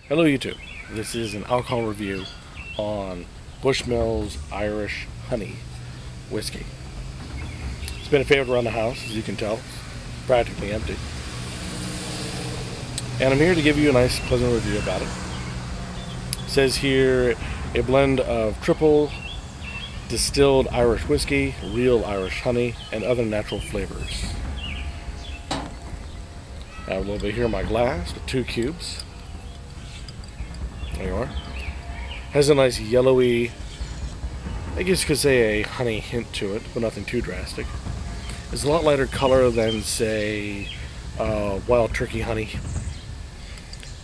Hello YouTube, this is an alcohol review on Bushmills Irish Honey Whiskey. It's been a favorite around the house, as you can tell, practically empty. And I'm here to give you a nice, pleasant review about it. It says here, a blend of triple distilled Irish whiskey, real Irish honey, and other natural flavors. I have a little bit here in my glass with 2 cubes. There you are. Has a nice yellowy, I guess you could say a honey hint to it, but nothing too drastic. It's a lot lighter color than, say, Wild Turkey Honey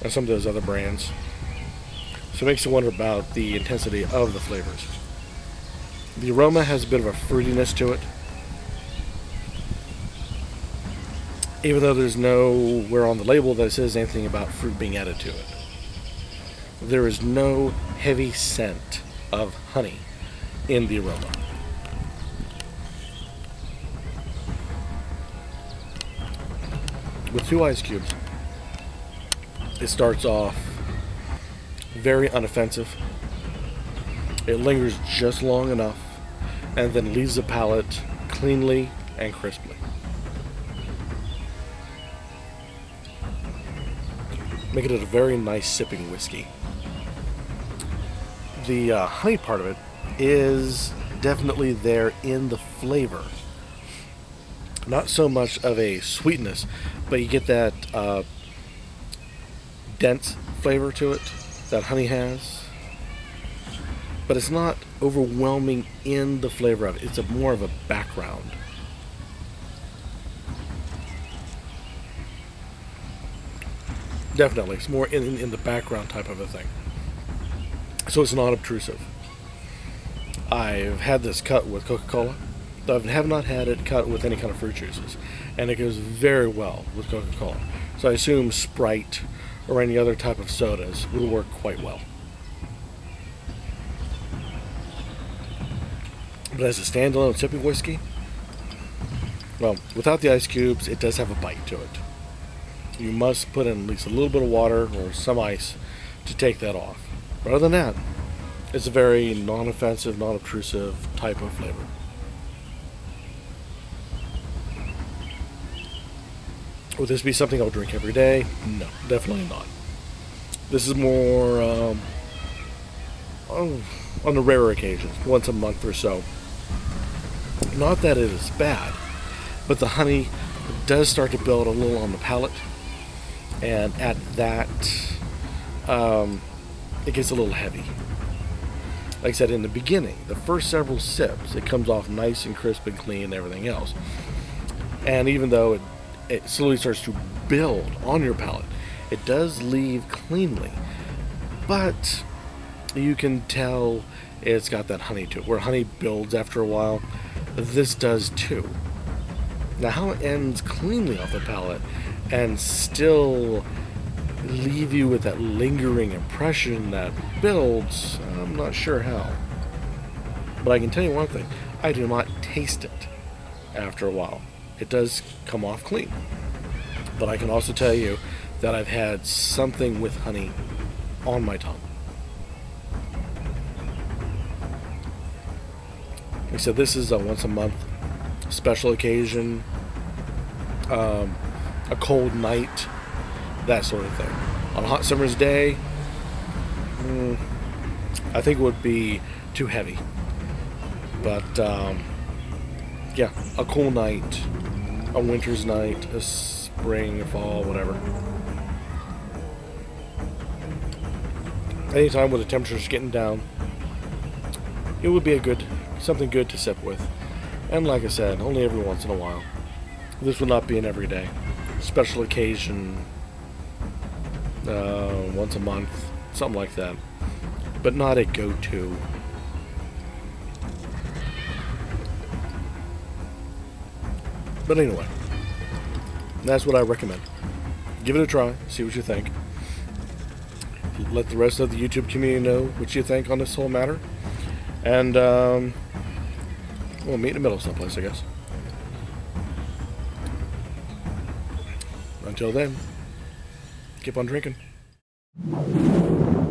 and some of those other brands. So it makes you wonder about the intensity of the flavors. The aroma has a bit of a fruitiness to it, even though there's nowhere on the label that says anything about fruit being added to it. There is no heavy scent of honey in the aroma. With 2 ice cubes, it starts off very unoffensive. It lingers just long enough and then leaves the palate cleanly and crisply. Making it a very nice sipping whiskey. The honey part of it is definitely there in the flavor. Not so much of a sweetness, but you get that dense flavor to it that honey has. But it's not overwhelming in the flavor of it. It's more of a background. Definitely, it's more in the background type of a thing. So it's not obtrusive. I've had this cut with Coca-Cola. I have not had it cut with any kind of fruit juices. And it goes very well with Coca-Cola. So I assume Sprite or any other type of sodas will work quite well. But as a standalone sipping whiskey, well, without the ice cubes, it does have a bite to it. You must put in at least a little bit of water or some ice to take that off. But other than that, it's a very non-offensive, non-obtrusive type of flavor. Would this be something I would drink every day? No, definitely not. This is more on the rarer occasions, once a month or so. Not that it is bad, but the honey does start to build a little on the palate. And at that, it gets a little heavy. Like I said, in the beginning, the first several sips, it comes off nice and crisp and clean and everything else. And even though it slowly starts to build on your palate, it does leave cleanly. But you can tell it's got that honey to it, where honey builds after a while. This does too. Now, how it ends cleanly off the palate and still leave you with that lingering impression that builds, I'm not sure how. But I can tell you one thing, I do not taste it after a while. It does come off clean. But I can also tell you that I've had something with honey on my tongue. Like I said, this is a once a month special occasion, a cold night, that sort of thing. On a hot summer's day, I think it would be too heavy. But yeah, a cool night, a winter's night, a spring, a fall, whatever. Anytime with the temperatures getting down, it would be something good to sip with. And like I said, only every once in a while. This will not be an everyday. Special occasion, once a month, something like that. But not a go-to. But anyway, that's what I recommend. Give it a try, see what you think. Let the rest of the YouTube community know what you think on this whole matter. And we'll meet in the middle someplace, I guess. Until then, keep on drinking. you.